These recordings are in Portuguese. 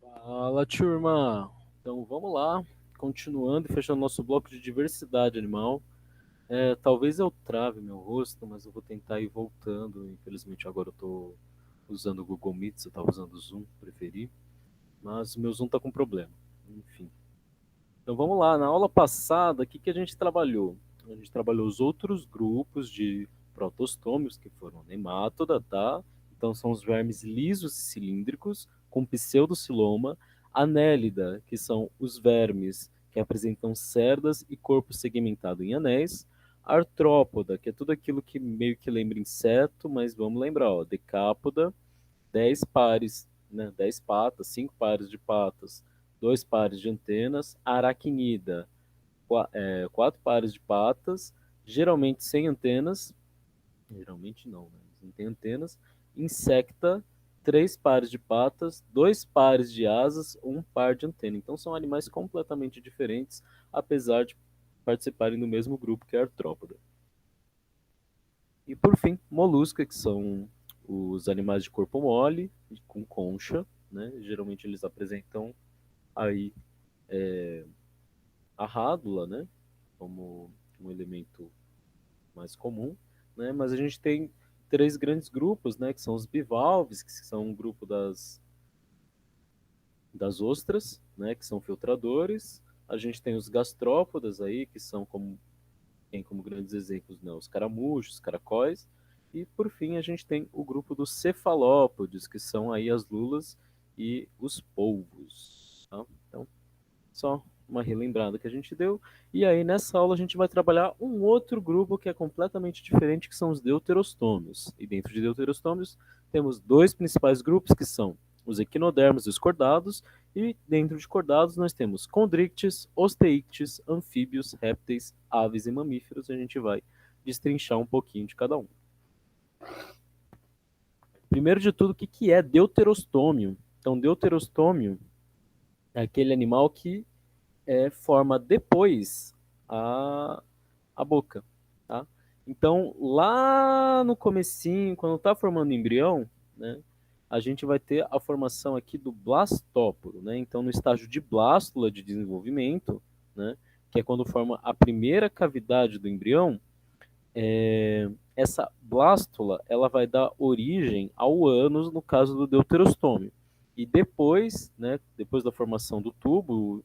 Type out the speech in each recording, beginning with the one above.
Fala, turma! Então vamos lá, continuando e fechando nosso bloco de diversidade animal. Talvez eu trave meu rosto, mas eu vou tentar ir voltando. Infelizmente agora eu estou usando o Google Meet, eu estava usando o Zoom, preferi, mas o meu Zoom está com problema. Enfim. Então vamos lá, na aula passada, o que a gente trabalhou? A gente trabalhou os outros grupos de protostômios, que foram Nematoda, tá? Então são os vermes lisos e cilíndricos, com pseudociloma, Anélida, que são os vermes que apresentam cerdas e corpo segmentado em anéis, Artrópoda, que é tudo aquilo que meio que lembra inseto, mas vamos lembrar, ó, Decápoda, 10 pares, né, 10 patas, 5 pares de patas, 2 pares de antenas, aracnida, 4 pares de patas, geralmente sem antenas, geralmente não, né, não tem antenas, insecta, 3 pares de patas, 2 pares de asas, um par de antena. Então são animais completamente diferentes, apesar de participarem do mesmo grupo que a artrópoda. E por fim, molusca, que são os animais de corpo mole, com concha, né? Geralmente eles apresentam aí a rádula, né? Como um elemento mais comum, né? Mas a gente tem três grandes grupos, né? Que são os bivalves, que são um grupo das ostras, né? Que são filtradores. A gente tem os gastrópodas aí, que são tem como grandes exemplos, né, os caramujos, caracóis, e por fim a gente tem o grupo dos cefalópodes, que são aí as lulas e os polvos. Tá? Então, só uma relembrada que a gente deu. E aí nessa aula a gente vai trabalhar um outro grupo que é completamente diferente, que são os deuterostômios. E dentro de deuterostômios temos dois principais grupos, que são os equinodermos e os cordados, e dentro de cordados nós temos condrictes, osteíctes, anfíbios, répteis, aves e mamíferos. A gente vai destrinchar um pouquinho de cada um. Primeiro de tudo, o que é deuterostômio? Então, deuterostômio é aquele animal que forma depois a, a boca, tá? Então, lá no comecinho, quando está formando o embrião, né, a gente vai ter a formação aqui do blastóporo, né? Então, no estágio de blástula de desenvolvimento, né, que é quando forma a primeira cavidade do embrião, essa blástula ela vai dar origem ao ânus no caso do deuterostômio. E depois, né, depois da formação do tubo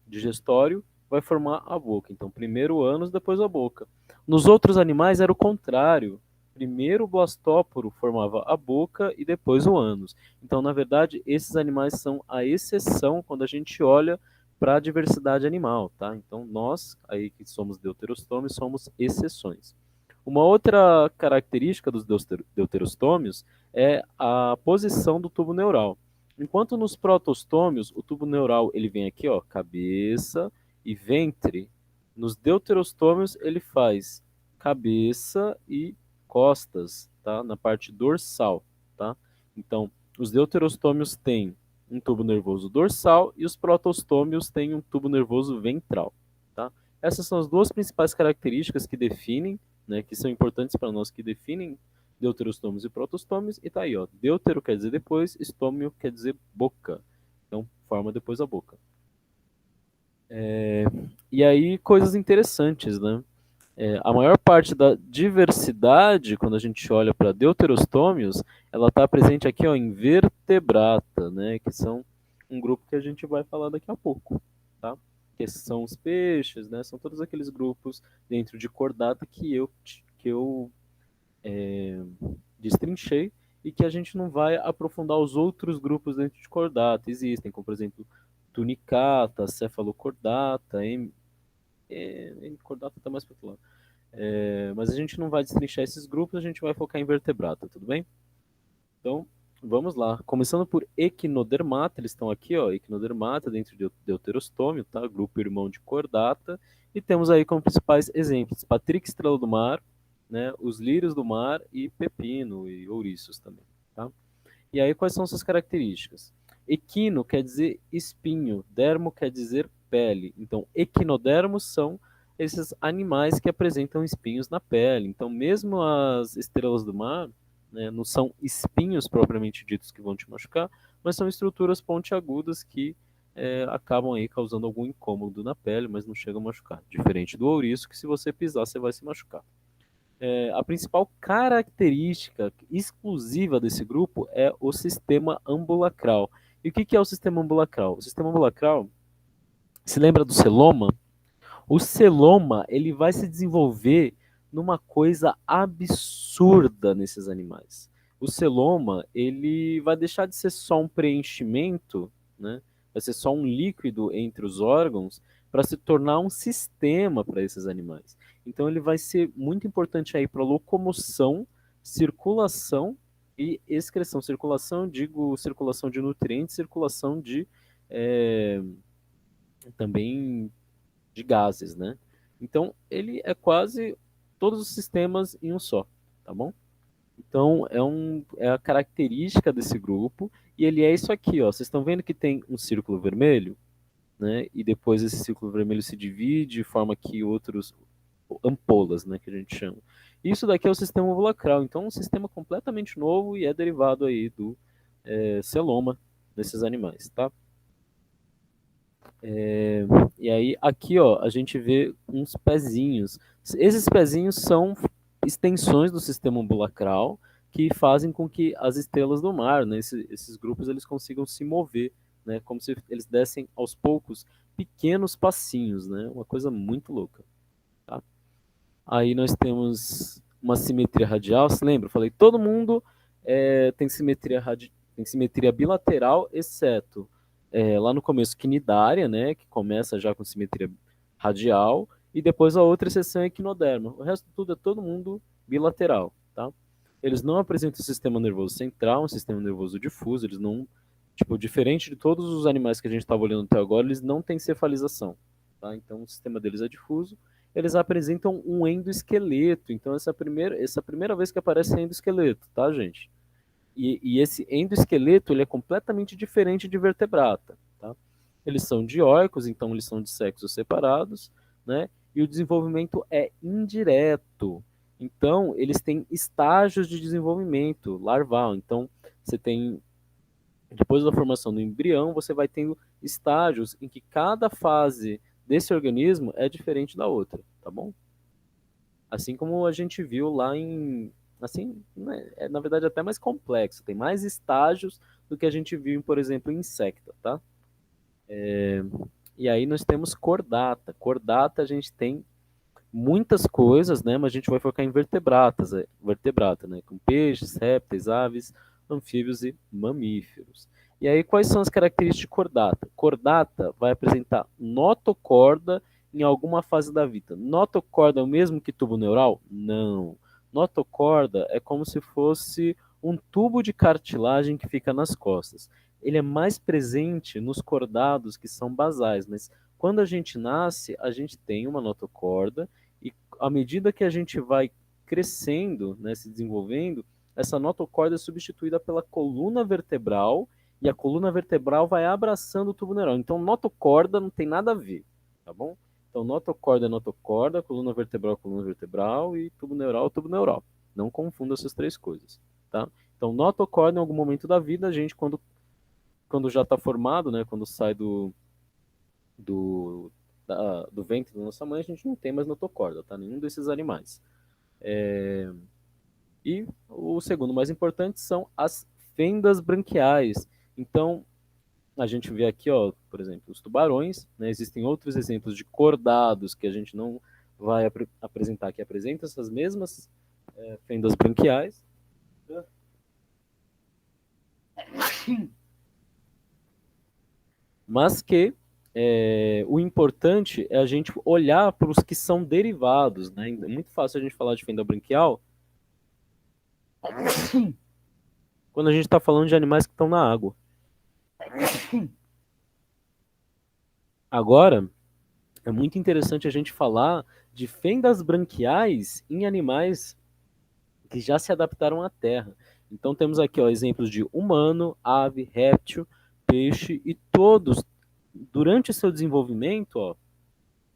digestório, vai formar a boca. Então, primeiro o ânus, depois a boca. Nos outros animais era o contrário. Primeiro o blastóporo formava a boca e depois o ânus. Então, na verdade, esses animais são a exceção quando a gente olha para a diversidade animal, tá? Então, nós, aí que somos deuterostômios, somos exceções. Uma outra característica dos deuterostômios é a posição do tubo neural. Enquanto nos protostômios, o tubo neural ele vem aqui, ó, cabeça e ventre. Nos deuterostômios ele faz cabeça e costas, tá? Na parte dorsal, tá? Então, os deuterostômios têm um tubo nervoso dorsal e os protostômios têm um tubo nervoso ventral, tá? Essas são as duas principais características que definem, né, que são importantes para nós, que definem deuterostômios e protostômios, e tá aí, ó, deutero quer dizer depois, estômio quer dizer boca, então forma depois a boca. E aí, coisas interessantes, né? A maior parte da diversidade, quando a gente olha para deuterostômios, ela está presente aqui, ó, em vertebrata, né? Que são um grupo que a gente vai falar daqui a pouco, tá? Que são os peixes, né? São todos aqueles grupos dentro de cordata que eu destrinchei e que a gente não vai aprofundar os outros grupos dentro de cordata. Existem, como por exemplo, tunicata, cefalocordata, cordata está mais para outro lado. Mas a gente não vai destrinchar esses grupos, a gente vai focar em vertebrata, tudo bem? Então, vamos lá. Começando por equinodermata, eles estão aqui, ó, equinodermata dentro de deuterostômio, tá? Grupo irmão de cordata. E temos aí como principais exemplos Patrick Estrela do Mar, né? Os lírios do mar e pepino e ouriços também, tá? E aí quais são suas características? Equino quer dizer espinho, dermo quer dizer pele. Então, equinodermos são esses animais que apresentam espinhos na pele. Então, mesmo as estrelas do mar, né, não são espinhos propriamente ditos que vão te machucar, mas são estruturas pontiagudas que acabam aí causando algum incômodo na pele, mas não chegam a machucar. Diferente do ouriço, que se você pisar, você vai se machucar. A principal característica exclusiva desse grupo é o sistema ambulacral. E o que é o sistema ambulacral? O sistema ambulacral, se lembra do celoma? O celoma ele vai se desenvolver numa coisa absurda nesses animais. O celoma ele vai deixar de ser só um preenchimento, né? Vai ser só um líquido entre os órgãos para se tornar um sistema para esses animais. Então ele vai ser muito importante aí para locomoção, circulação e excreção. Circulação, digo circulação de nutrientes, circulação de também de gases, né? Então, ele é quase todos os sistemas em um só, tá bom? Então, é a característica desse grupo, e ele é isso aqui, ó. Vocês estão vendo que tem um círculo vermelho, né? E depois esse círculo vermelho se divide e forma aqui outros ampolas, né, que a gente chama. Isso daqui é o sistema ovulacral, então é um sistema completamente novo e é derivado aí do celoma desses animais, tá? E aí, aqui, ó, a gente vê uns pezinhos. Esses pezinhos são extensões do sistema ambulacral que fazem com que as estrelas do mar, né, esses grupos, eles consigam se mover, né, como se eles dessem aos poucos pequenos passinhos, né, uma coisa muito louca. Tá? Aí nós temos uma simetria radial, se lembra? Eu falei, todo mundo tem simetria bilateral, exceto lá no começo quinidária, né, que começa já com simetria radial, e depois a outra exceção é equinoderma. O resto tudo é todo mundo bilateral, tá? Eles não apresentam um sistema nervoso central, um sistema nervoso difuso, eles não, tipo, diferente de todos os animais que a gente estava olhando até agora, eles não têm cefalização, tá? Então o sistema deles é difuso. Eles apresentam um endoesqueleto, então essa é a primeira vez que aparece endoesqueleto, tá, gente? E esse endoesqueleto ele é completamente diferente de vertebrata. Tá? Eles são dioicos, então eles são de sexos separados, né? E o desenvolvimento é indireto. Então, eles têm estágios de desenvolvimento larval. Então, você tem, depois da formação do embrião, você vai tendo estágios em que cada fase desse organismo é diferente da outra, tá bom? Assim como a gente viu lá em. Assim, né, é na verdade até mais complexo, tem mais estágios do que a gente viu, por exemplo, em insecta, tá? E aí nós temos cordata. Cordata a gente tem muitas coisas, né? Mas a gente vai focar em vertebratas, vertebrata, né? Com peixes, répteis, aves, anfíbios e mamíferos. E aí quais são as características de cordata? Cordata vai apresentar notocorda em alguma fase da vida. Notocorda é o mesmo que tubo neural? Não. Notocorda é como se fosse um tubo de cartilagem que fica nas costas. Ele é mais presente nos cordados que são basais, mas quando a gente nasce, a gente tem uma notocorda e à medida que a gente vai crescendo, né, se desenvolvendo, essa notocorda é substituída pela coluna vertebral e a coluna vertebral vai abraçando o tubo neural. Então, notocorda não tem nada a ver, tá bom? Então, notocorda é notocorda, coluna vertebral e tubo neural é tubo neural. Não confunda essas três coisas, tá? Então, notocorda em algum momento da vida, a gente quando já está formado, né, quando sai do, do ventre da nossa mãe, a gente não tem mais notocorda, tá? Nenhum desses animais. E o segundo mais importante são as fendas branquiais. Então, a gente vê aqui, ó, por exemplo, os tubarões, né? Existem outros exemplos de cordados que a gente não vai apresentar, que apresentam essas mesmas fendas branquiais, mas que o importante é a gente olhar para os que são derivados, né? É muito fácil a gente falar de fenda branquial quando a gente está falando de animais que estão na água. Agora, é muito interessante a gente falar de fendas branquiais em animais que já se adaptaram à Terra. Então temos aqui ó, exemplos de humano, ave, réptil, peixe e todos, durante seu desenvolvimento, ó,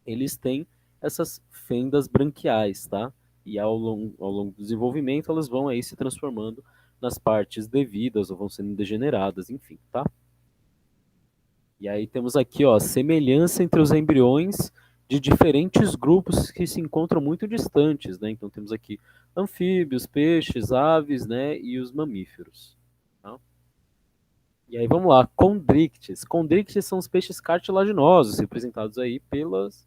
eles têm essas fendas branquiais, tá? E ao longo do desenvolvimento elas vão aí se transformando nas partes devidas ou vão sendo degeneradas, enfim, tá? E aí temos aqui, ó, semelhança entre os embriões de diferentes grupos que se encontram muito distantes, né? Então temos aqui anfíbios, peixes, aves, né, e os mamíferos, tá? E aí vamos lá, condrictes. Condrictes são os peixes cartilaginosos, representados aí pelas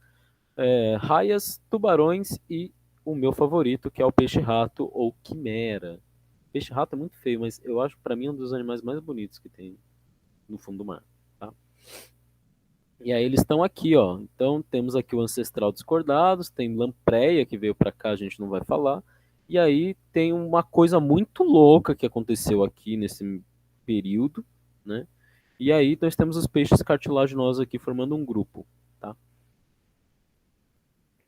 raias, tubarões e o meu favorito, que é o peixe-rato ou quimera. Peixe-rato é muito feio, mas eu acho para mim um dos animais mais bonitos que tem no fundo do mar, tá? E aí eles estão aqui, ó. Então temos aqui o ancestral dos cordados, tem lampreia que veio para cá, a gente não vai falar. E aí tem uma coisa muito louca que aconteceu aqui nesse período, né? E aí nós temos os peixes cartilaginosos aqui formando um grupo, tá?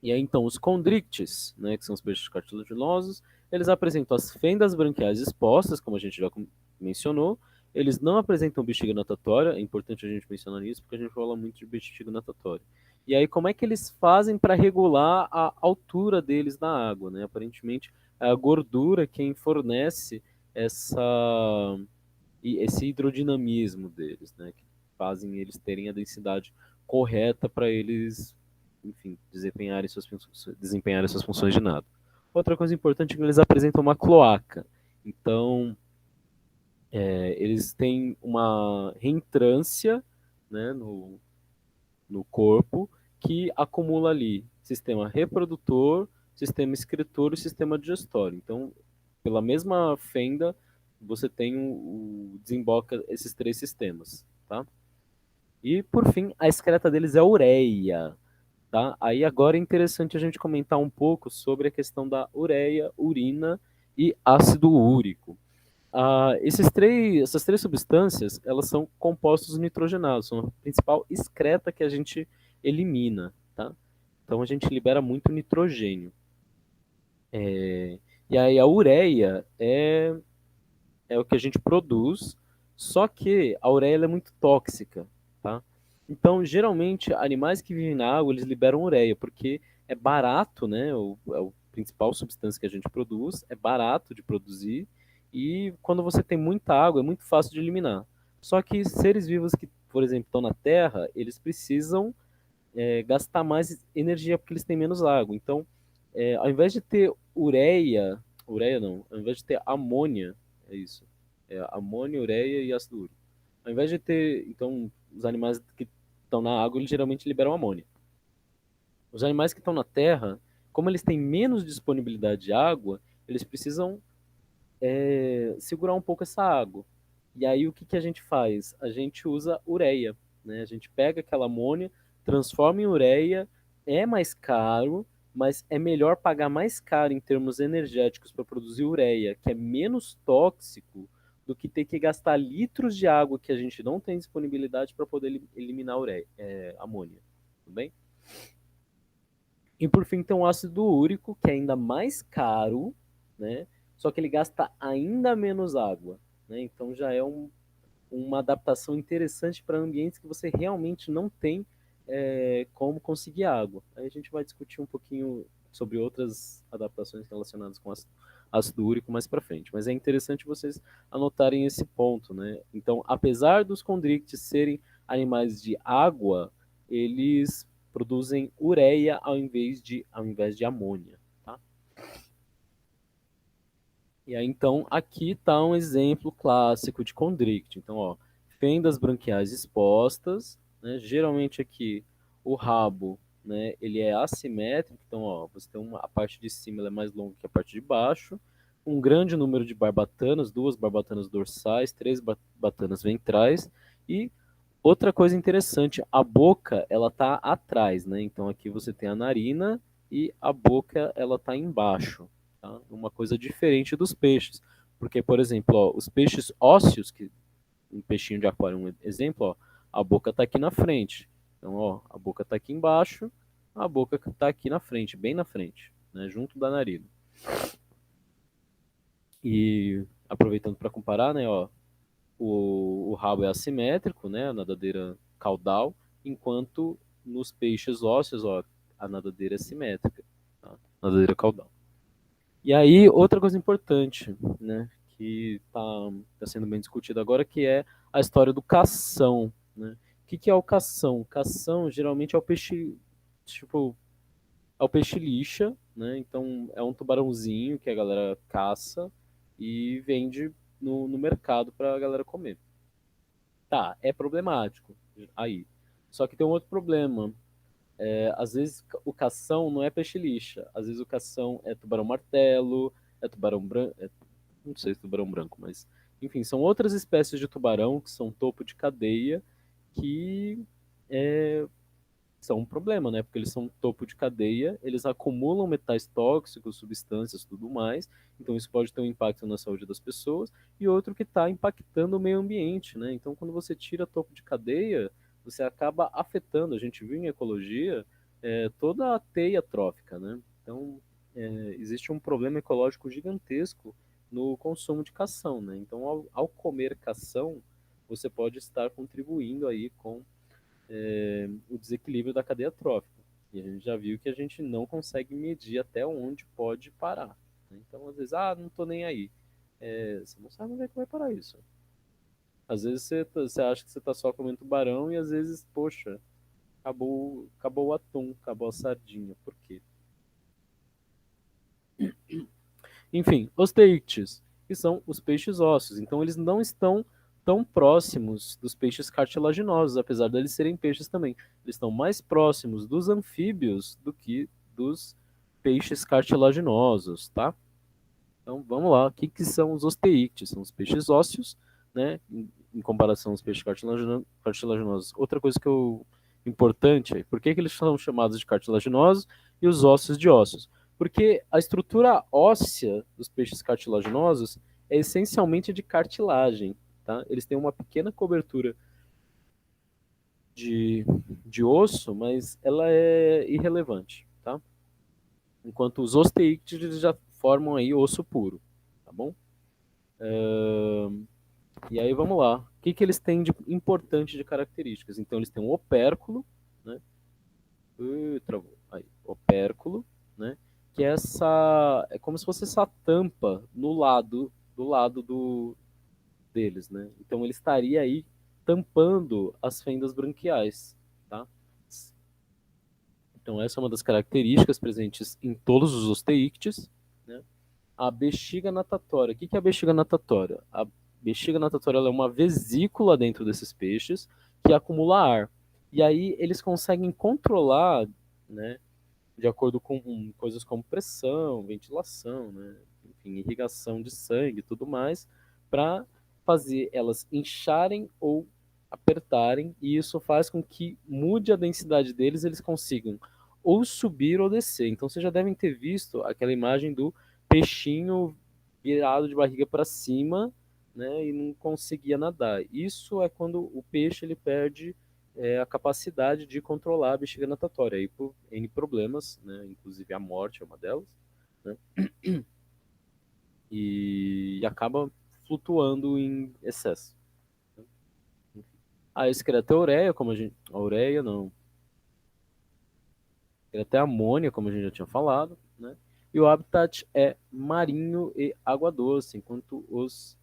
E aí então os condrictes, né, que são os peixes cartilaginosos, eles apresentam as fendas branquiais expostas, como a gente já mencionou. Eles não apresentam bexiga natatória, é importante a gente mencionar isso, porque a gente fala muito de bexiga natatória. E aí como é que eles fazem para regular a altura deles na água, né? Aparentemente é a gordura quem fornece esse hidrodinamismo deles, né? Que fazem eles terem a densidade correta para eles, enfim, desempenharem suas funções de nado. Outra coisa importante é que eles apresentam uma cloaca. Então, eles têm uma reentrância, né, no corpo que acumula ali sistema reprodutor, sistema excretor e sistema digestório. Então, pela mesma fenda, você tem desemboca esses três sistemas, tá? E por fim, a excreta deles é a ureia, tá? Aí agora é interessante a gente comentar um pouco sobre a questão da ureia, urina e ácido úrico. Essas três substâncias, elas são compostos nitrogenados, são a principal excreta que a gente elimina, tá? Então a gente libera muito nitrogênio. E aí a ureia é o que a gente produz, só que a ureia é muito tóxica, tá? Então, geralmente, animais que vivem na água, eles liberam ureia, porque é barato, né? É o principal substância que a gente produz, é barato de produzir, e quando você tem muita água, é muito fácil de eliminar. Só que seres vivos que, por exemplo, estão na Terra, eles precisam gastar mais energia porque eles têm menos água. Então, ao invés de ter ureia não, ao invés de ter amônia, é isso, amônia, ureia e ácido úrico. Ao invés de ter, então, os animais que estão na água, eles geralmente liberam amônia. Os animais que estão na terra, como eles têm menos disponibilidade de água, eles precisam segurar um pouco essa água. E aí o que, que a gente faz? A gente usa ureia, né? A gente pega aquela amônia, transforma em ureia, é mais caro, mas é melhor pagar mais caro em termos energéticos para produzir ureia, que é menos tóxico, do que ter que gastar litros de água que a gente não tem disponibilidade para poder eliminar ureia, amônia. Tudo bem? E por fim tem o ácido úrico, que é ainda mais caro, né? Só que ele gasta ainda menos água, né? Então já é uma adaptação interessante para ambientes que você realmente não tem como conseguir água. Aí a gente vai discutir um pouquinho sobre outras adaptações relacionadas com ácido úrico mais para frente. Mas é interessante vocês anotarem esse ponto, né? Então, apesar dos condrictes serem animais de água, eles produzem ureia ao invés de amônia, tá? E aí, então, aqui está um exemplo clássico de condricte. Então, ó, fendas branquiais expostas, né? Geralmente aqui o rabo, né, ele é assimétrico, então, ó, você tem a parte de cima ela é mais longa que a parte de baixo, um grande número de barbatanas, duas barbatanas dorsais, três barbatanas ventrais, e outra coisa interessante, a boca, ela tá atrás, né? Então aqui você tem a narina e a boca, ela tá embaixo, tá? Uma coisa diferente dos peixes. Porque, por exemplo, ó, os peixes ósseos, que um peixinho de aquário, um exemplo, ó, a boca tá aqui na frente. Então, ó, a boca tá aqui embaixo, a boca tá aqui na frente, bem na frente, né? Junto da narina. E aproveitando para comparar, né, ó, o rabo é assimétrico, né, a nadadeira caudal, enquanto nos peixes ósseos, ó, a nadadeira é simétrica, tá? Nadadeira caudal. E aí, outra coisa importante, né, que tá sendo bem discutido agora, que é a história do cação, né? O que é o cação? Cação geralmente é o peixe, tipo, é o peixe lixa, né? Então é um tubarãozinho que a galera caça e vende no mercado para a galera comer. Tá, é problemático aí. Só que tem um outro problema. Às vezes o cação não é peixe lixa. Às vezes o cação é tubarão martelo, é tubarão branco. Não sei se é tubarão branco, mas. Enfim, são outras espécies de tubarão que são topo de cadeia que é, são um problema, né? Porque eles são topo de cadeia, eles acumulam metais tóxicos, substâncias, tudo mais. Então isso pode ter um impacto na saúde das pessoas. E outro que está impactando o meio ambiente, né? Então quando você tira topo de cadeia, você acaba afetando. A gente viu em ecologia toda a teia trófica, né? Então existe um problema ecológico gigantesco no consumo de cação, né? Então ao comer cação, você pode estar contribuindo aí com o desequilíbrio da cadeia trófica. E a gente já viu que a gente não consegue medir até onde pode parar. Né? Então, às vezes, não tô nem aí. Você não sabe onde é que vai parar isso. Às vezes você acha que você está só comendo tubarão e às vezes, poxa, acabou o atum, acabou a sardinha. Por quê? Enfim, os teictes, que são os peixes ósseos. Então, eles não estão tão próximos dos peixes cartilaginosos, apesar de eles serem peixes também. Eles estão mais próximos dos anfíbios do que dos peixes cartilaginosos, tá? Então, vamos lá. O que são os osteíctes? São os peixes ósseos, né? Em comparação aos peixes cartilaginosos. Outra coisa importante é por que eles são chamados de cartilaginosos e os ósseos de ossos? Porque a estrutura óssea dos peixes cartilaginosos é essencialmente de cartilagem, tá? Eles têm uma pequena cobertura de, de osso, mas ela é irrelevante, tá? Enquanto os osteíctes eles já formam aí osso puro, tá bom? E aí vamos lá. O que eles têm de importante de características? Então eles têm um opérculo, né? Travou. Aí, opérculo, né? Que é como se fosse essa tampa no lado do lado deles, né? Então ele estaria aí tampando as fendas branquiais, tá? Então essa é uma das características presentes em todos os osteíctes, né? A bexiga natatória. O que é a bexiga natatória? A bexiga natatória é uma vesícula dentro desses peixes que acumula ar. E aí eles conseguem controlar, né, de acordo com coisas como pressão, ventilação, né, enfim, irrigação de sangue e tudo mais, para fazer elas incharem ou apertarem, e isso faz com que mude a densidade deles, eles consigam ou subir ou descer. Então vocês já devem ter visto aquela imagem do peixinho virado de barriga para cima, né, e não conseguia nadar. Isso é quando o peixe ele perde a capacidade de controlar a bexiga natatória, aí por N problemas, né, inclusive a morte é uma delas, né, e acaba flutuando em excesso. A excreta como a gente. A ureia, não. Até amônia, como a gente já tinha falado, né? E o habitat é marinho e água doce, enquanto os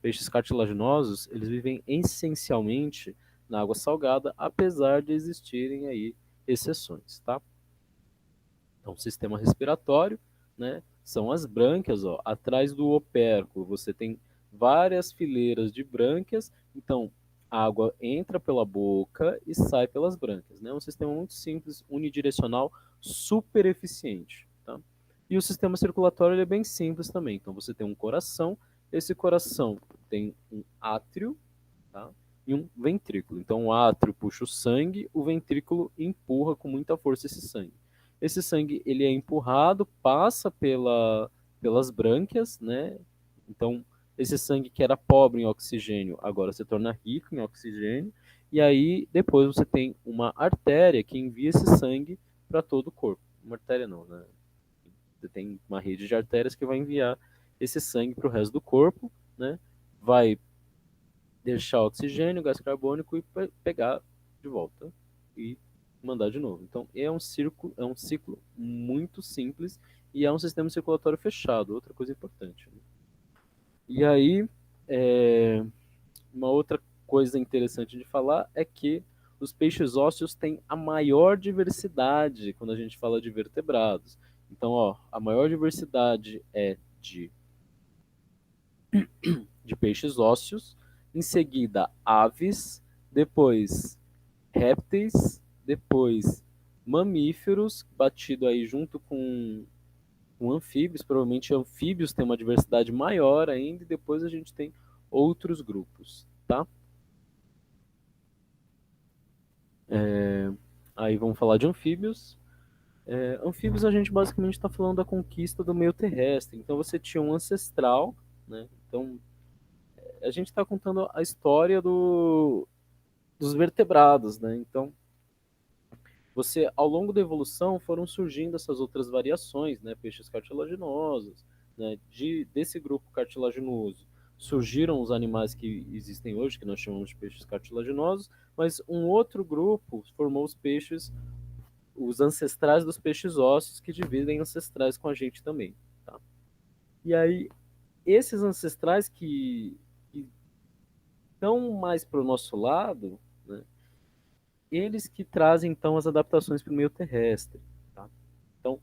peixes cartilaginosos, eles vivem essencialmente na água salgada, apesar de existirem aí exceções, tá? Então, sistema respiratório, né? São as brânquias, ó. Atrás do opérculo, você tem várias fileiras de brânquias. Então, a água entra pela boca e sai pelas brânquias, né? É um sistema muito simples, unidirecional, super eficiente, tá? E o sistema circulatório ele é bem simples também. Então, você tem um coração. Esse coração tem um átrio, tá? E um ventrículo. Então, o átrio puxa o sangue, o ventrículo empurra com muita força esse sangue. Esse sangue ele é empurrado, passa pelas brânquias, né? Então, esse sangue que era pobre em oxigênio agora se torna rico em oxigênio. E aí, depois você tem uma artéria que envia esse sangue para todo o corpo. Uma artéria não, né? Você tem uma rede de artérias que vai enviar esse sangue para o resto do corpo, né? Vai deixar oxigênio, gás carbônico e pegar de volta e mandar de novo. Então é um ciclo muito simples e é um sistema circulatório fechado, outra coisa importante. Né? E aí, uma outra coisa interessante de falar é que os peixes ósseos têm a maior diversidade quando a gente fala de vertebrados. Então, ó, a maior diversidade é de peixes ósseos, em seguida aves, depois répteis, depois mamíferos, batido aí junto com anfíbios, provavelmente anfíbios têm uma diversidade maior ainda, e depois a gente tem outros grupos, tá? Aí vamos falar de anfíbios. Anfíbios a gente basicamente está falando da conquista do meio terrestre. Então você tinha um ancestral, né? Então a gente está contando a história dos vertebrados, né? Então você, ao longo da evolução, foram surgindo essas outras variações, né? Peixes cartilaginosos, né? Desse grupo cartilaginoso surgiram os animais que existem hoje, que nós chamamos de peixes cartilaginosos, mas um outro grupo formou os peixes, os ancestrais dos peixes ósseos, que dividem ancestrais com a gente também, tá? E aí, esses ancestrais que estão mais para o nosso lado, né? Eles que trazem, então, as adaptações para o meio terrestre, tá? Então,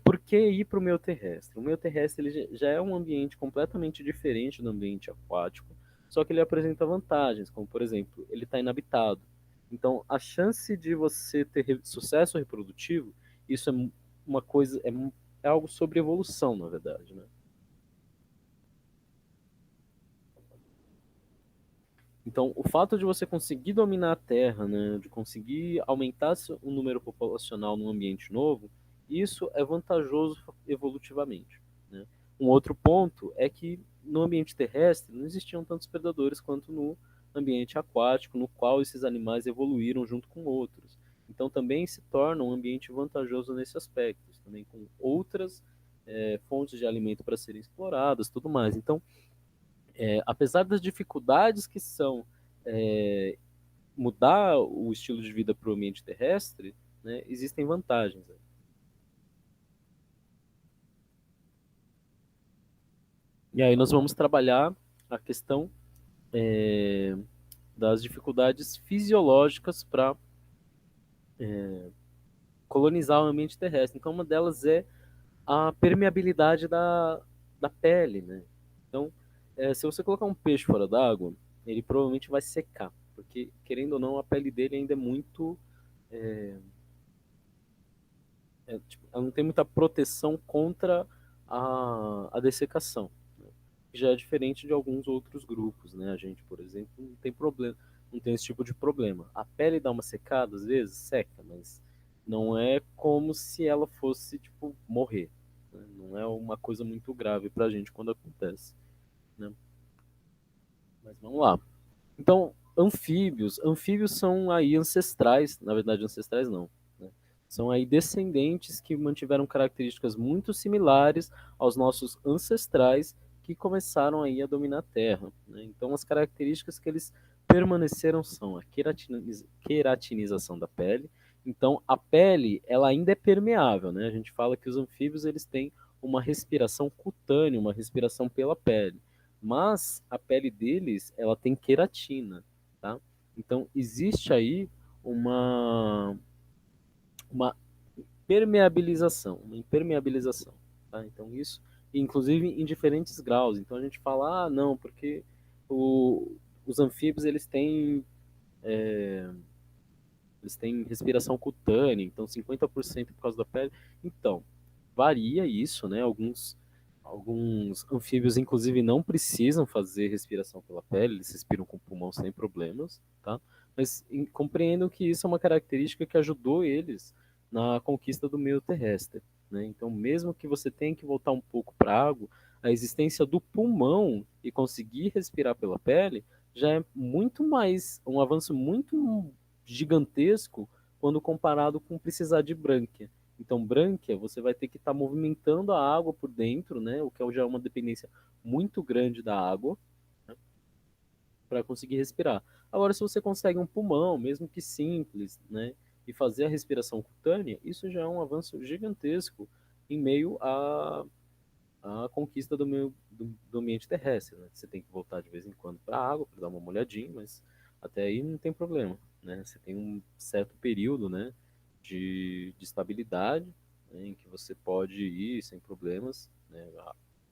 por que ir para o meio terrestre? O meio terrestre ele já é um ambiente completamente diferente do ambiente aquático, só que ele apresenta vantagens, como por exemplo, ele está inabitado. Então, a chance de você ter sucesso reprodutivo, isso é uma coisa, é algo sobre evolução, na verdade, né? Então, o fato de você conseguir dominar a Terra, né, de conseguir aumentar o número populacional num ambiente novo, isso é vantajoso evolutivamente. Né? Um outro ponto é que no ambiente terrestre não existiam tantos predadores quanto no ambiente aquático, no qual esses animais evoluíram junto com outros. Então, também se torna um ambiente vantajoso nesse aspecto, também com outras fontes de alimento para serem exploradas, tudo mais. Então, apesar das dificuldades que são é, mudar o estilo de vida para o ambiente terrestre, né, existem vantagens. Né? E aí nós vamos trabalhar a questão das dificuldades fisiológicas para colonizar o ambiente terrestre. Então, uma delas é a permeabilidade da pele. Né? Então, se você colocar um peixe fora d'água, ele provavelmente vai secar, porque, querendo ou não, a pele dele ainda é muito tipo, ela não tem muita proteção contra a dessecação. Né? Já é diferente de alguns outros grupos, né? A gente, por exemplo, não tem problema, não tem esse tipo de problema. A pele dá uma secada, às vezes, seca, mas não é como se ela fosse, tipo, morrer. Né? Não é uma coisa muito grave pra gente quando acontece. Né? Mas vamos lá. Então, anfíbios. Anfíbios são aí ancestrais, na verdade, ancestrais não. Né? São aí descendentes que mantiveram características muito similares aos nossos ancestrais que começaram aí a dominar a Terra. Né? Então, as características que eles permaneceram são a queratinização da pele. Então, a pele, ela ainda é permeável, né? A gente fala que os anfíbios, eles têm uma respiração cutânea, uma respiração pela pele. Mas a pele deles, ela tem queratina, tá? Então, existe aí uma, uma uma impermeabilização, tá? Então, isso, inclusive em diferentes graus. Então, a gente fala, ah, não, porque os anfíbios, eles têm respiração cutânea, então 50% por causa da pele. Então, varia isso, né? Alguns anfíbios, inclusive, não precisam fazer respiração pela pele, eles respiram com o pulmão sem problemas, tá? Mas compreendam que isso é uma característica que ajudou eles na conquista do meio terrestre, né? Então, mesmo que você tenha que voltar um pouco para a água, a existência do pulmão e conseguir respirar pela pele já é muito mais, um avanço muito gigantesco quando comparado com precisar de brânquia. Então, brânquia, você vai ter que estar movimentando a água por dentro, né? O que já é uma dependência muito grande da água, né? Para conseguir respirar. Agora, se você consegue um pulmão, mesmo que simples, né? E fazer a respiração cutânea, isso já é um avanço gigantesco em meio à conquista do ambiente terrestre, né? Você tem que voltar de vez em quando para a água para dar uma molhadinha, mas até aí não tem problema, né? Você tem um certo período, né, de estabilidade, né, em que você pode ir sem problemas, né,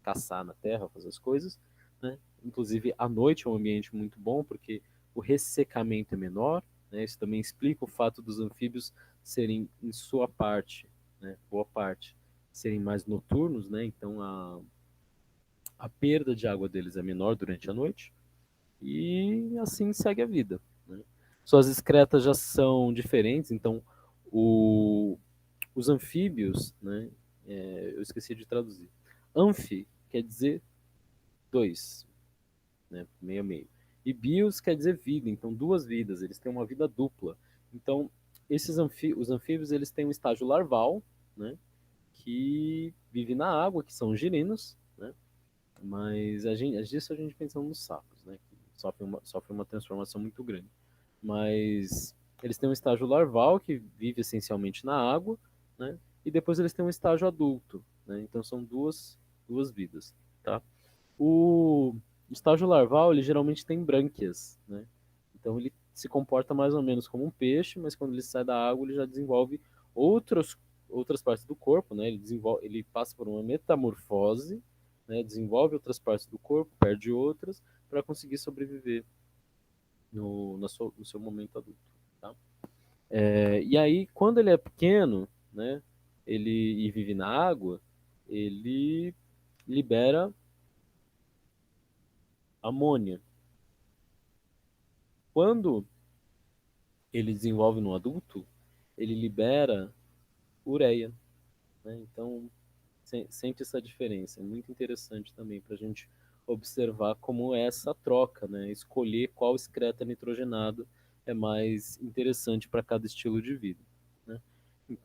caçar na terra, fazer as coisas, né? Inclusive à noite é um ambiente muito bom porque o ressecamento é menor, né? Isso também explica o fato dos anfíbios serem, em sua parte, né, boa parte, serem mais noturnos, né? Então a perda de água deles é menor durante a noite e assim segue a vida, né? Suas excretas já são diferentes, então o, os anfíbios, né? Eu esqueci de traduzir. Anfi quer dizer dois, né? Meio a meio. E bios quer dizer vida, então duas vidas. Eles têm uma vida dupla. Então os anfíbios eles têm um estágio larval, né? Que vive na água, que são os girinos, né? Mas disso a gente pensando nos sapos, né? Que sofre uma transformação muito grande. Mas eles têm um estágio larval que vive essencialmente na água, né? E depois eles têm um estágio adulto, né? Então são duas vidas, tá? O estágio larval, ele geralmente tem brânquias, né? Então ele se comporta mais ou menos como um peixe, mas quando ele sai da água, ele já desenvolve outros, outras partes do corpo, né? Ele passa por uma metamorfose, né? Desenvolve outras partes do corpo, perde outras, para conseguir sobreviver no seu momento adulto, tá? E aí, quando ele é pequeno, né? Ele e vive na água, ele libera amônia. Quando ele desenvolve no adulto, ele libera ureia, né? Então, sente essa diferença. É muito interessante também para a gente observar como é essa troca, né? Escolher qual excreta nitrogenado é mais interessante para cada estilo de vida, né?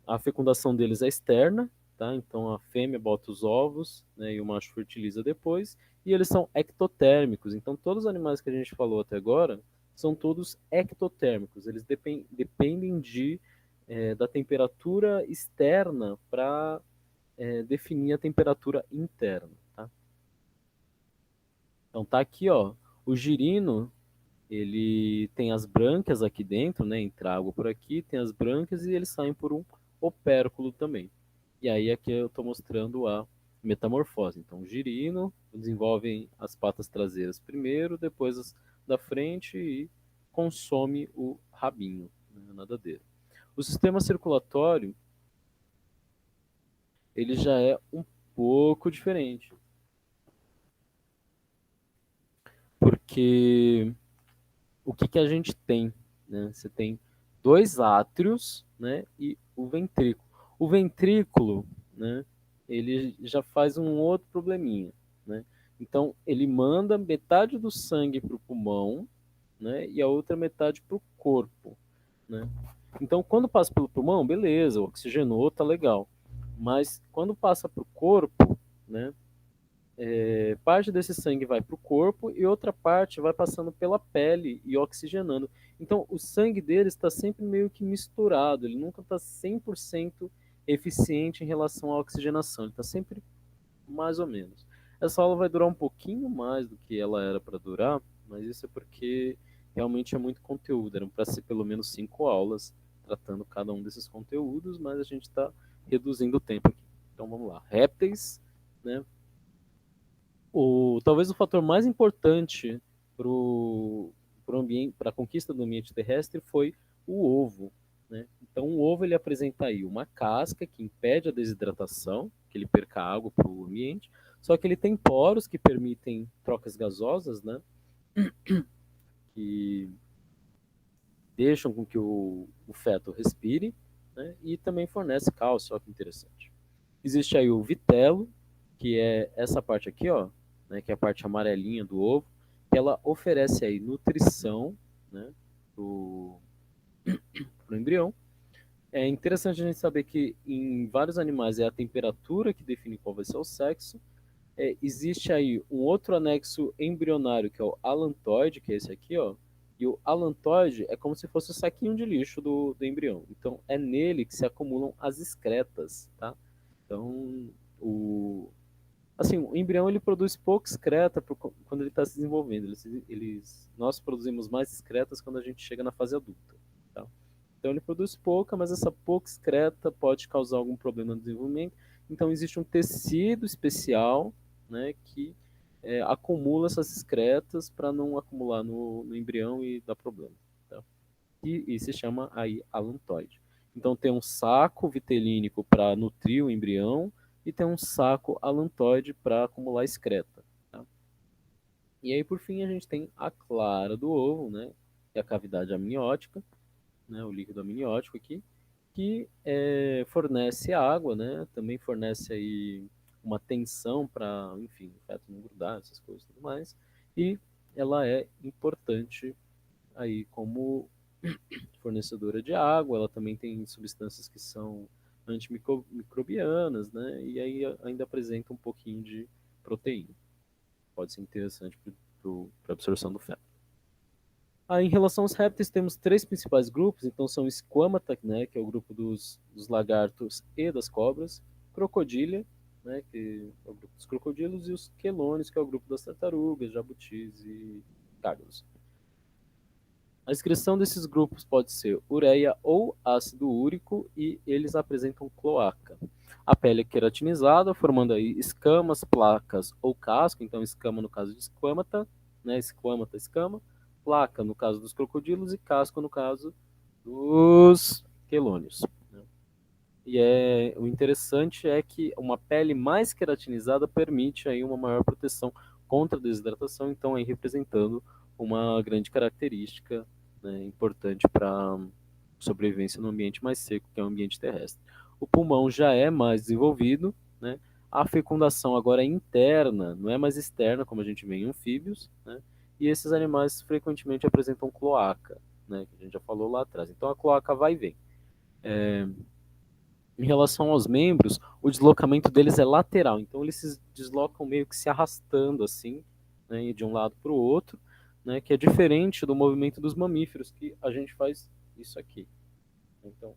A fecundação deles é externa, tá? Então a fêmea bota os ovos, né, e o macho fertiliza depois, e eles são ectotérmicos. Então todos os animais que a gente falou até agora são todos ectotérmicos. Eles dependem da temperatura externa para definir a temperatura interna, tá? Então tá aqui, ó, o girino, ele tem as brânquias aqui dentro, né? Entra água por aqui, tem as brânquias e eles saem por um opérculo também. E aí aqui eu estou mostrando a metamorfose. Então, o girino desenvolve as patas traseiras primeiro, depois as da frente e consome o rabinho, né, a nadadeira. O sistema circulatório ele já é um pouco diferente, porque o que a gente tem, né? Você tem dois átrios, né, e o ventrículo. O ventrículo, né, ele já faz um outro probleminha, né? Então ele manda metade do sangue para o pulmão, né, e a outra metade para o corpo, né? Então quando passa pelo pulmão, beleza, oxigenou, tá legal. Mas quando passa para o corpo, né, parte desse sangue vai para o corpo e outra parte vai passando pela pele e oxigenando. Então, o sangue dele está sempre meio que misturado, ele nunca está 100% eficiente em relação à oxigenação, ele está sempre mais ou menos. Essa aula vai durar um pouquinho mais do que ela era para durar, mas isso é porque realmente é muito conteúdo, eram para ser pelo menos 5 aulas tratando cada um desses conteúdos, mas a gente está reduzindo o tempo aqui. Então vamos lá. Répteis, né? Talvez o fator mais importante para a conquista do ambiente terrestre foi o ovo, né? Então o ovo ele apresenta aí uma casca que impede a desidratação, que ele perca água para o ambiente, só que ele tem poros que permitem trocas gasosas, né? Que deixam com que o feto respire, né? E também fornece cálcio, olha que interessante. Existe aí o vitelo, que é essa parte aqui, ó, né, que é a parte amarelinha do ovo, que ela oferece aí nutrição, né, pro, pro embrião. É interessante a gente saber que em vários animais é a temperatura que define qual vai ser o sexo. Existe aí um outro anexo embrionário, que é o alantoide, que é esse aqui, ó, e o alantoide é como se fosse o saquinho de lixo do embrião. Então, é nele que se acumulam as excretas, tá? Então, assim, o embrião ele produz pouca excreta quando ele está se desenvolvendo. Nós produzimos mais excretas quando a gente chega na fase adulta. Tá? Então ele produz pouca, mas essa pouca excreta pode causar algum problema no desenvolvimento. Então existe um tecido especial, né, que acumula essas excretas para não acumular no embrião e dar problema. Tá? E se chama aí alantoide. Então tem um saco vitelínico para nutrir o embrião e tem um saco alantoide para acumular excreta. Tá? E aí por fim a gente tem a clara do ovo, né, e a cavidade amniótica, né, o líquido amniótico aqui, que fornece água, né, também fornece aí uma tensão para, enfim, o feto não grudar, essas coisas e tudo mais, e ela é importante aí como fornecedora de água, ela também tem substâncias que são antimicrobianas, né, e aí ainda apresenta um pouquinho de proteína. Pode ser interessante para a absorção do feto. Em relação aos répteis, temos três principais grupos, então são Squamata, né, que é o grupo dos lagartos e das cobras, Crocodilia, né, que é o grupo dos crocodilos, e os quelônios, que é o grupo das tartarugas, jabutis e cágados. A excreção desses grupos pode ser ureia ou ácido úrico e eles apresentam cloaca. A pele é queratinizada, formando aí escamas, placas ou casco, então escama no caso de esquamata, né, esquamata, escama, placa no caso dos crocodilos e casco no caso dos quelônios. E o interessante é que uma pele mais queratinizada permite aí uma maior proteção contra a desidratação, então aí representando uma grande característica, né, importante para sobrevivência no ambiente mais seco, que é o ambiente terrestre. O pulmão já é mais desenvolvido, né? A fecundação agora é interna, não é mais externa, como a gente vê em anfíbios, né? E esses animais frequentemente apresentam cloaca, né, que a gente já falou lá atrás. Então a cloaca vai e vem. Em relação aos membros, o deslocamento deles é lateral, então eles se deslocam meio que se arrastando assim, né, de um lado para o outro, né, que é diferente do movimento dos mamíferos, que a gente faz isso aqui. Então,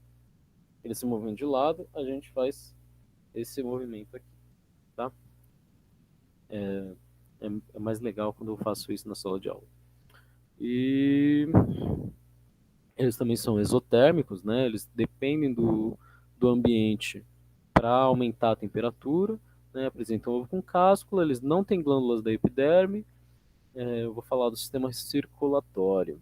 eles se movem de lado, a gente faz esse movimento aqui, tá? É mais legal quando eu faço isso na sala de aula. E eles também são exotérmicos, né? Eles dependem do ambiente para aumentar a temperatura, né? Apresentam ovo com cáscula, eles não têm glândulas da epiderme. Eu vou falar do sistema circulatório.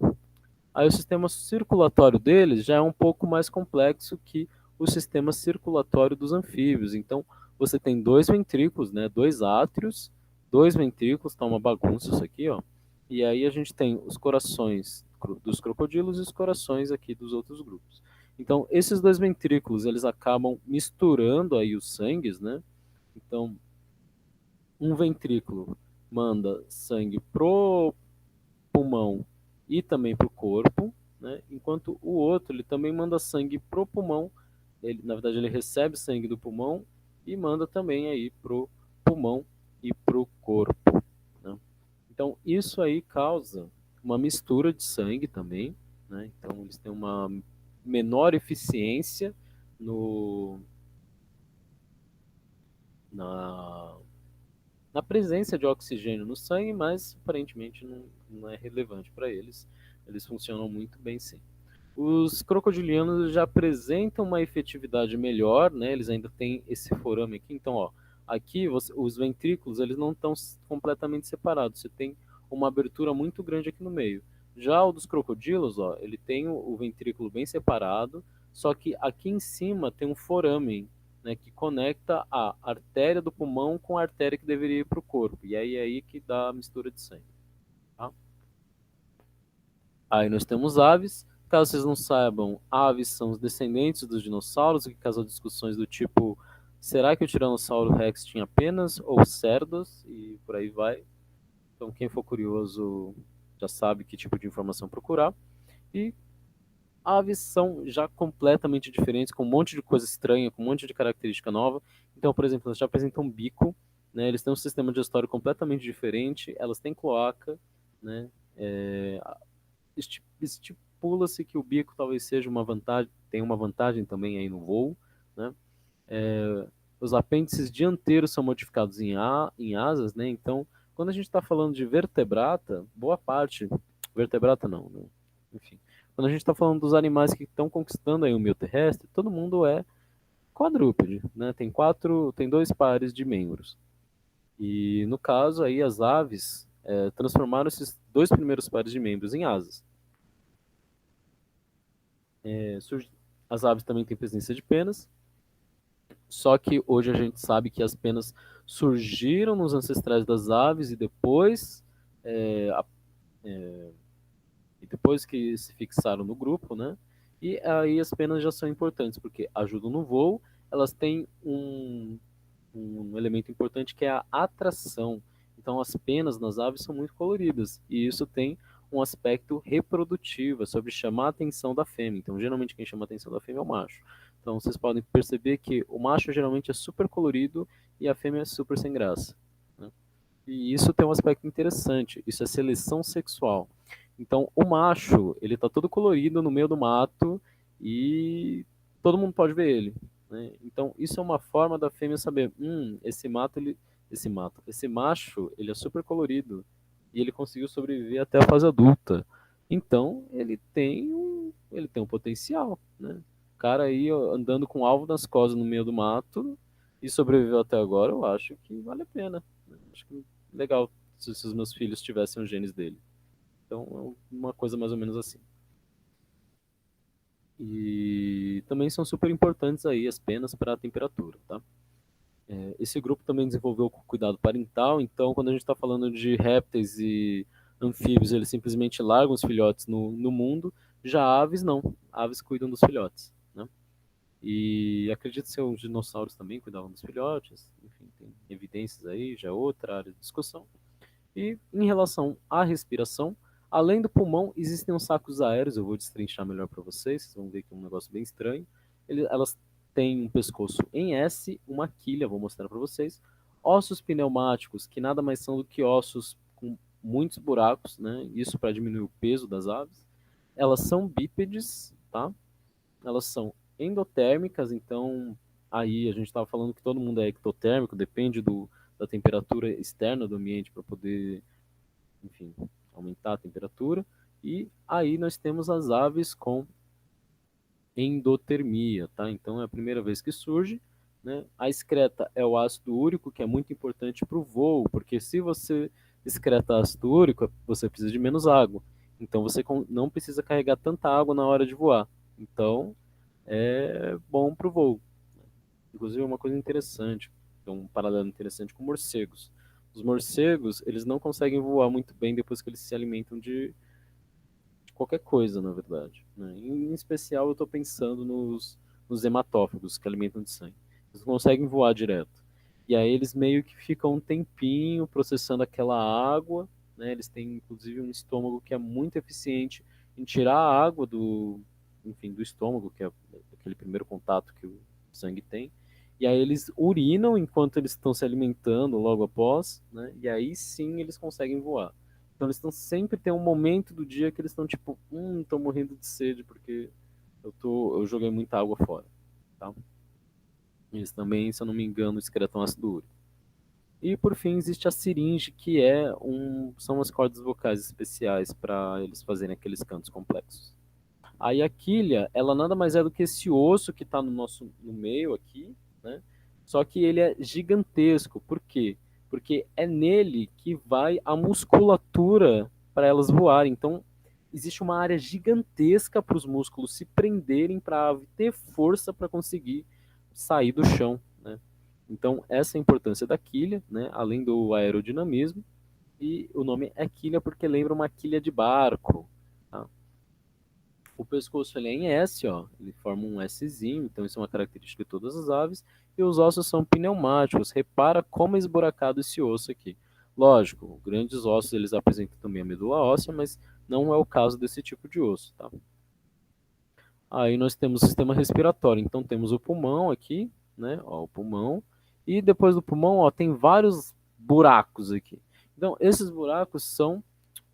Aí o sistema circulatório deles já é um pouco mais complexo que o sistema circulatório dos anfíbios. Então, você tem dois ventrículos, né? Dois átrios, dois ventrículos, tá uma bagunça isso aqui, ó. E aí a gente tem os corações dos crocodilos e os corações aqui dos outros grupos. Então, esses dois ventrículos, eles acabam misturando aí os sangues, né? Então, um ventrículo manda sangue pro pulmão e também pro corpo, né? Enquanto o outro, ele também manda sangue pro pulmão, na verdade ele recebe sangue do pulmão e manda também aí pro pulmão e pro corpo, né? Então, isso aí causa uma mistura de sangue também, né? Então, eles têm uma menor eficiência no, na, na presença de oxigênio no sangue, mas aparentemente não é relevante para eles. Eles funcionam muito bem sim. Os crocodilianos já apresentam uma efetividade melhor, né? Eles ainda têm esse forame aqui. Então, ó, aqui os ventrículos eles não estão completamente separados. Você tem uma abertura muito grande aqui no meio. Já o dos crocodilos, ó, ele tem o ventrículo bem separado, só que aqui em cima tem um foramen, né, que conecta a artéria do pulmão com a artéria que deveria ir para o corpo. E aí é aí que dá a mistura de sangue. Tá? Aí nós temos aves. Caso vocês não saibam, aves são os descendentes dos dinossauros, o que causou discussões do tipo: será que o Tiranossauro Rex tinha penas ou cerdas? E por aí vai. Então, quem for curioso já sabe que tipo de informação procurar. E aves são já completamente diferentes, com um monte de coisa estranha, com um monte de característica nova. Então, por exemplo, elas já apresentam bico, né? Eles têm um sistema digestório completamente diferente, elas têm cloaca, né? É, estipula-se que o bico talvez seja uma vantagem, tem uma vantagem também aí no voo, né? os apêndices dianteiros são modificados em asas, né? Então, quando a gente está falando de vertebrata, boa parte, vertebrata não, né? Enfim, quando a gente está falando dos animais que estão conquistando aí o meio terrestre, todo mundo é quadrúpede, né? Tem dois pares de membros. E no caso aí as aves transformaram esses dois primeiros pares de membros em asas. As aves também têm presença de penas, só que hoje a gente sabe que as penas surgiram nos ancestrais das aves é, a- e depois que se fixaram no grupo, né? E aí as penas já são importantes, porque ajudam no voo, elas têm um elemento importante que é a atração. Então as penas nas aves são muito coloridas, e isso tem um aspecto reprodutivo, é sobre chamar a atenção da fêmea. Então geralmente quem chama a atenção da fêmea é o macho. Então vocês podem perceber que o macho geralmente é super colorido e a fêmea é super sem graça, né? E isso tem um aspecto interessante, isso é seleção sexual. Então, o macho, ele tá todo colorido no meio do mato e todo mundo pode ver ele, né? Então, isso é uma forma da fêmea saber, esse macho, ele é super colorido e ele conseguiu sobreviver até a fase adulta. Então, ele tem um potencial, né? O cara aí ó, andando com um alvo nas costas no meio do mato e sobreviveu até agora, eu acho que vale a pena, né? Acho que legal se os meus filhos tivessem os genes dele. Então, é uma coisa mais ou menos assim. E também são super importantes aí as penas para a temperatura, tá? Esse grupo também desenvolveu o cuidado parental, então quando a gente está falando de répteis e anfíbios, eles simplesmente largam os filhotes no mundo, já aves não, aves cuidam dos filhotes, né? E acredito que os dinossauros também cuidavam dos filhotes, enfim, tem evidências aí, já é outra área de discussão. E em relação à respiração, além do pulmão, existem os sacos aéreos, eu vou destrinchar melhor para vocês, vocês vão ver que é um negócio bem estranho. Elas têm um pescoço em S, uma quilha, vou mostrar para vocês, ossos pneumáticos, que nada mais são do que ossos com muitos buracos, né? Isso para diminuir o peso das aves. Elas são bípedes, tá? Elas são endotérmicas, então aí a gente estava falando que todo mundo é ectotérmico, depende da temperatura externa do ambiente para poder, enfim, aumentar a temperatura. E aí nós temos as aves com endotermia, tá? Então é a primeira vez que surge, né? A excreta é o ácido úrico, que é muito importante para o voo, porque se você excreta ácido úrico, você precisa de menos água. Então você não precisa carregar tanta água na hora de voar. Então é bom para o voo. Inclusive é uma coisa interessante, um paralelo interessante com morcegos. Os morcegos, eles não conseguem voar muito bem depois que eles se alimentam de qualquer coisa, na verdade, né? Em especial, eu estou pensando nos hematófagos, que alimentam de sangue. Eles não conseguem voar direto. E aí eles meio que ficam um tempinho processando aquela água, né? Eles têm, inclusive, um estômago que é muito eficiente em tirar a água enfim, do estômago, que é aquele primeiro contato que o sangue tem. E aí eles urinam enquanto eles estão se alimentando logo após, né? E aí sim eles conseguem voar. Então eles estão sempre tem um momento do dia que eles estão tipo, tô morrendo de sede porque eu joguei muita água fora, tá? Eles também, se eu não me engano, excretam ácido úrico. E por fim existe a siringe, que são as cordas vocais especiais para eles fazerem aqueles cantos complexos. Aí a quilha, ela nada mais é do que esse osso que está no meio aqui, né? Só que ele é gigantesco. Por quê? Porque é nele que vai a musculatura para elas voarem. Então, existe uma área gigantesca para os músculos se prenderem para a ave ter força para conseguir sair do chão, né? Então, essa é a importância da quilha, né? Além do aerodinamismo. E o nome é quilha porque lembra uma quilha de barco, tá? O pescoço ele é em S, ó, ele forma um Szinho, então isso é uma característica de todas as aves. E os ossos são pneumáticos. Repara como é esburacado esse osso aqui. Lógico, grandes ossos eles apresentam também a medula óssea, mas não é o caso desse tipo de osso, tá? Aí nós temos o sistema respiratório. Então temos o pulmão aqui, né? Ó, o pulmão. E depois do pulmão, ó, tem vários buracos aqui. Então esses buracos são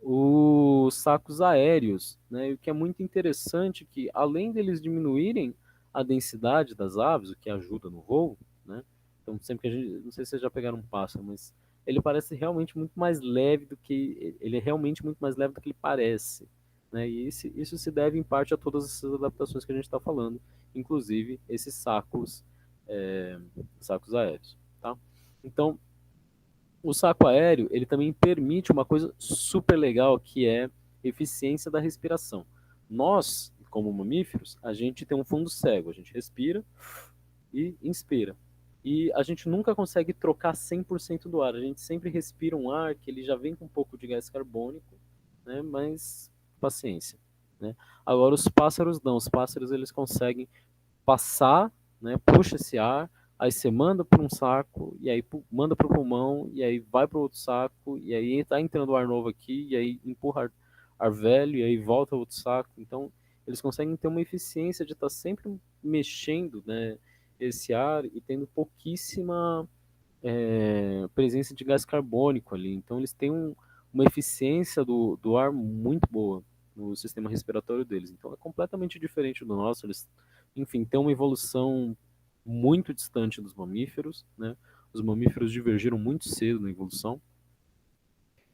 os sacos aéreos, né? E o que é muito interessante é que, além deles diminuírem a densidade das aves, o que ajuda no voo, né? Então, sempre que a gente, não sei se vocês já pegaram um pássaro, mas ele parece realmente muito mais leve do que, ele é realmente muito mais leve do que ele parece, né? E isso se deve em parte a todas essas adaptações que a gente está falando, inclusive esses sacos aéreos, tá? Então, o saco aéreo, ele também permite uma coisa super legal, que é eficiência da respiração. Nós, como mamíferos, a gente tem um fundo cego, a gente respira e inspira. E a gente nunca consegue trocar 100% do ar, a gente sempre respira um ar que ele já vem com um pouco de gás carbônico, né? Mas paciência, né? Agora os pássaros não, os pássaros eles conseguem passar, né, puxa esse ar, aí você manda para um saco, e aí manda para o pulmão, e aí vai para o outro saco, e aí está entrando ar novo aqui, e aí empurra ar velho, e aí volta outro saco. Então, eles conseguem ter uma eficiência de estar sempre mexendo, né, esse ar e tendo pouquíssima presença de gás carbônico ali. Então, eles têm uma eficiência do ar muito boa no sistema respiratório deles. Então, é completamente diferente do nosso. Eles, enfim, têm uma evolução muito distante dos mamíferos, né? Os mamíferos divergiram muito cedo na evolução.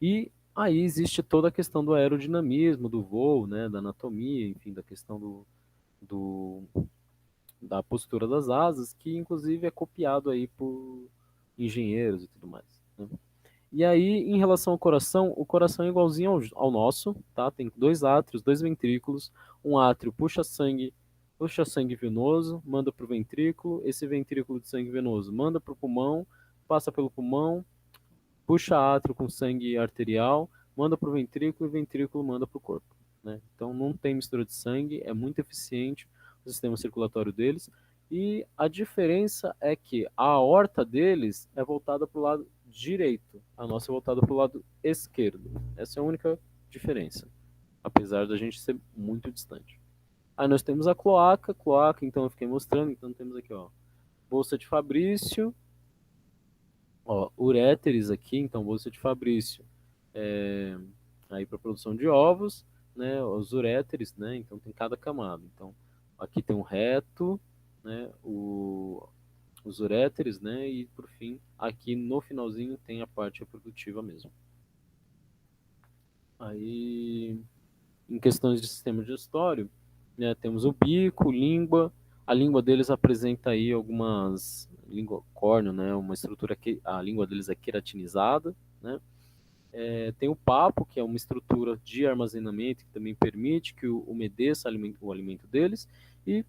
E aí existe toda a questão do aerodinamismo, do voo, né? Da anatomia, enfim, da questão do, da postura das asas, que inclusive é copiado aí por engenheiros e tudo mais, né? E aí, em relação ao coração, o coração é igualzinho ao nosso, tá? Tem dois átrios, dois ventrículos. Um átrio puxa sangue venoso, manda para o ventrículo. Esse ventrículo de sangue venoso manda para o pulmão, passa pelo pulmão, puxa átrio com sangue arterial, manda para o ventrículo e o ventrículo manda para o corpo, né? Então não tem mistura de sangue, é muito eficiente o sistema circulatório deles. E a diferença é que a aorta deles é voltada para o lado direito, a nossa é voltada para o lado esquerdo. Essa é a única diferença, apesar da gente ser muito distante. Aí nós temos a cloaca, então eu fiquei mostrando, então temos aqui, ó, bolsa de Fabrício, ó, uréteres aqui, então bolsa de Fabrício, é, aí para produção de ovos, né, os uréteres, né, então tem cada camada. Então aqui tem um reto, né, os uréteres, né, e por fim aqui no finalzinho tem a parte reprodutiva mesmo. Aí em questões de sistema digestório, né, temos o bico, língua. A língua deles apresenta aí algumas língua córneo, né, uma estrutura que a língua deles é queratinizada, né? Tem o papo, que é uma estrutura de armazenamento que também permite que umedeça o alimento deles. E,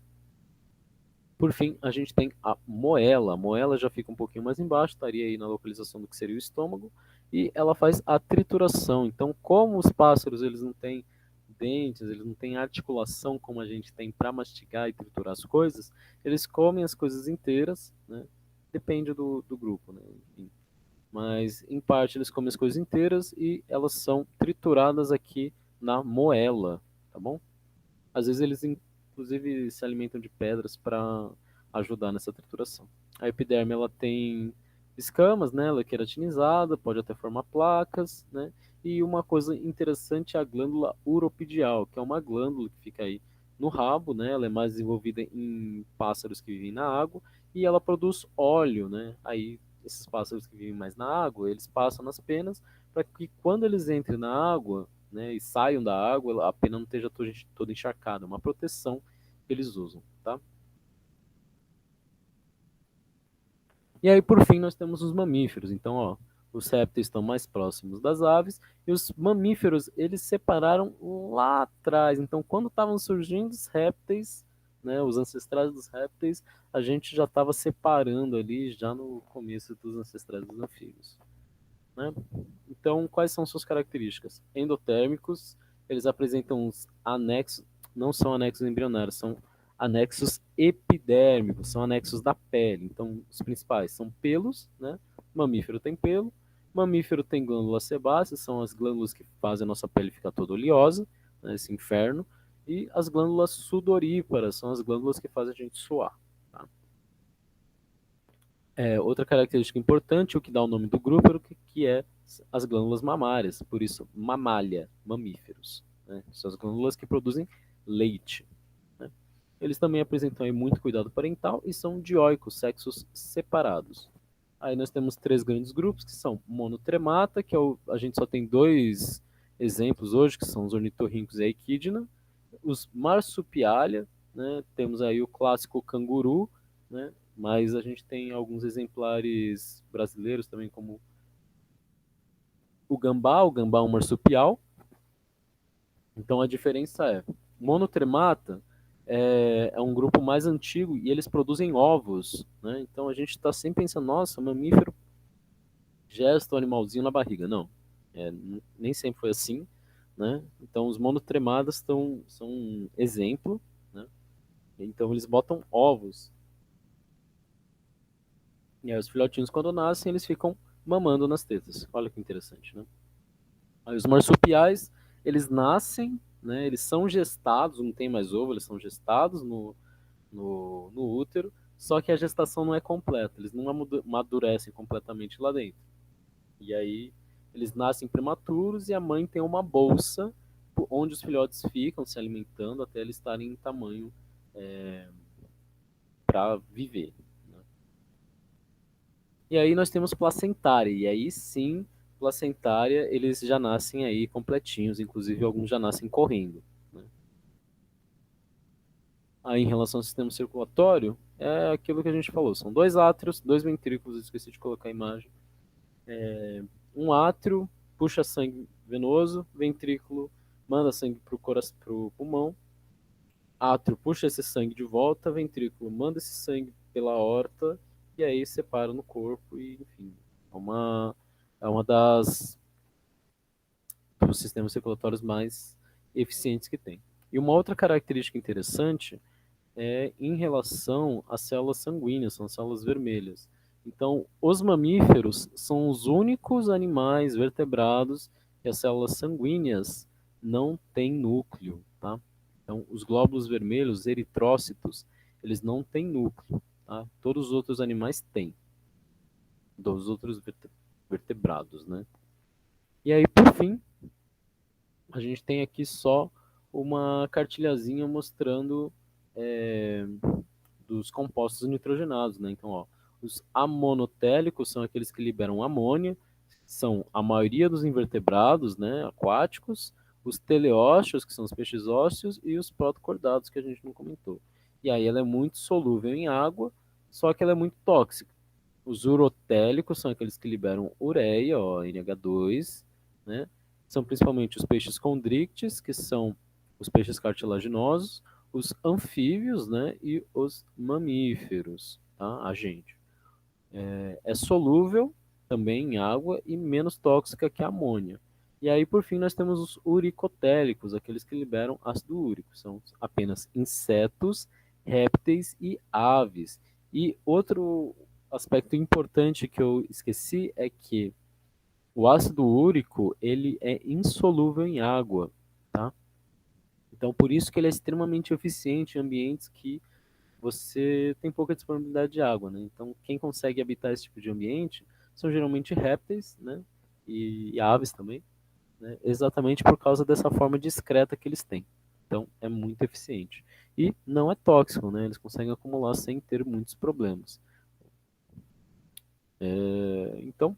por fim, a gente tem a moela. A moela já fica um pouquinho mais embaixo, estaria aí na localização do que seria o estômago. E ela faz a trituração. Então, como os pássaros eles não têm dentes, eles não têm articulação como a gente tem para mastigar e triturar as coisas, eles comem as coisas inteiras, né? Depende do grupo, né? Enfim, mas em parte eles comem as coisas inteiras e elas são trituradas aqui na moela, tá bom? Às vezes eles inclusive se alimentam de pedras para ajudar nessa trituração. A epiderme ela tem escamas, né? Ela é queratinizada, pode até formar placas, né? E uma coisa interessante é a glândula uropidial, que é uma glândula que fica aí no rabo, né? Ela é mais desenvolvida em pássaros que vivem na água e ela produz óleo, né? Aí esses pássaros que vivem mais na água, eles passam nas penas para que quando eles entrem na água, né, e saiam da água, a pena não esteja toda encharcada, é uma proteção que eles usam, tá? E aí, por fim, nós temos os mamíferos. Então, ó, os répteis estão mais próximos das aves e os mamíferos, eles separaram lá atrás. Então, quando estavam surgindo os répteis, né, os ancestrais dos répteis, a gente já estava separando ali já no começo dos ancestrais dos anfíbios, né? Então, quais são suas características? Endotérmicos, eles apresentam os anexos, não são anexos embrionários, são anexos epidérmicos, são anexos da pele. Então, os principais são pelos, né? Mamífero tem pelo, mamífero tem glândulas sebáceas, são as glândulas que fazem a nossa pele ficar toda oleosa, né, esse inferno, e as glândulas sudoríparas, são as glândulas que fazem a gente suar. Tá? Outra característica importante, o que dá o nome do grupo, que é as glândulas mamárias, por isso mamália, mamíferos, né? São as glândulas que produzem leite, né? Eles também apresentam aí muito cuidado parental e são dioicos, sexos separados. Aí nós temos três grandes grupos, que são monotremata, que a gente só tem dois exemplos hoje, que são os ornitorrincos e a equidna, os marsupialia, né? Temos aí o clássico canguru, né? Mas a gente tem alguns exemplares brasileiros também, como o gambá é um marsupial. Então a diferença é, monotremata é um grupo mais antigo e eles produzem ovos, né? Então a gente está sempre pensando, nossa, mamífero gesta o animalzinho na barriga. Não, nem sempre foi assim, né? Então os monotremadas são um exemplo, né? Então eles botam ovos. E aí os filhotinhos, quando nascem, eles ficam mamando nas tetas. Olha que interessante, né? Aí os marsupiais, eles nascem, né? Eles são gestados, não tem mais ovo, eles são gestados no útero, só que a gestação não é completa, eles não amadurecem completamente lá dentro. E aí eles nascem prematuros e a mãe tem uma bolsa onde os filhotes ficam se alimentando até eles estarem em tamanho para viver. Né? E aí nós temos placentária, e aí sim, placentária, eles já nascem aí completinhos, inclusive alguns já nascem correndo. Né? Aí em relação ao sistema circulatório, é aquilo que a gente falou, são dois átrios, dois ventrículos, esqueci de colocar a imagem. Um átrio puxa sangue venoso, ventrículo manda sangue para o pulmão, átrio puxa esse sangue de volta, ventrículo manda esse sangue pela aorta e aí separa no corpo e, enfim, é uma dos sistemas circulatórios mais eficientes que tem. E uma outra característica interessante é em relação às células sanguíneas, são células vermelhas. Então, os mamíferos são os únicos animais vertebrados que as células sanguíneas não têm núcleo, tá? Então, os glóbulos vermelhos, os eritrócitos, eles não têm núcleo, tá? Todos os outros animais têm, dos outros vertebrados, né? E aí, por fim, a gente tem aqui só uma cartilhazinha mostrando dos compostos nitrogenados, né? Então, ó, os amonotélicos são aqueles que liberam amônia, são a maioria dos invertebrados, né, aquáticos, os teleósteos, que são os peixes ósseos, e os protocordados, que a gente não comentou. E aí ela é muito solúvel em água, só que ela é muito tóxica. Os urotélicos são aqueles que liberam ureia, ó, NH2, né? São principalmente os peixes condrictes, que são os peixes cartilaginosos, os anfíbios, né, e os mamíferos, tá? A gente. É solúvel também em água e menos tóxica que a amônia. E aí, por fim, nós temos os uricotélicos, aqueles que liberam ácido úrico. São apenas insetos, répteis e aves. E outro aspecto importante que eu esqueci é que o ácido úrico ele é insolúvel em água, tá? Então, por isso que ele é extremamente eficiente em ambientes que você tem pouca disponibilidade de água, né? Então, quem consegue habitar esse tipo de ambiente são geralmente répteis, né? E aves também, né? Exatamente por causa dessa forma discreta que eles têm. Então, é muito eficiente. E não é tóxico, né? Eles conseguem acumular sem ter muitos problemas. Então,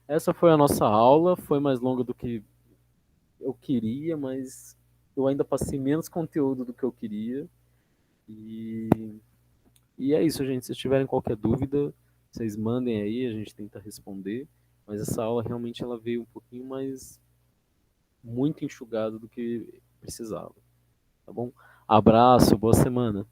essa foi a nossa aula. Foi mais longa do que eu queria, mas eu ainda passei menos conteúdo do que eu queria. E E é isso, gente. Se tiverem qualquer dúvida, vocês mandem aí, a gente tenta responder. Mas essa aula realmente ela veio um pouquinho mais muito enxugada do que precisava, tá bom? Abraço, boa semana.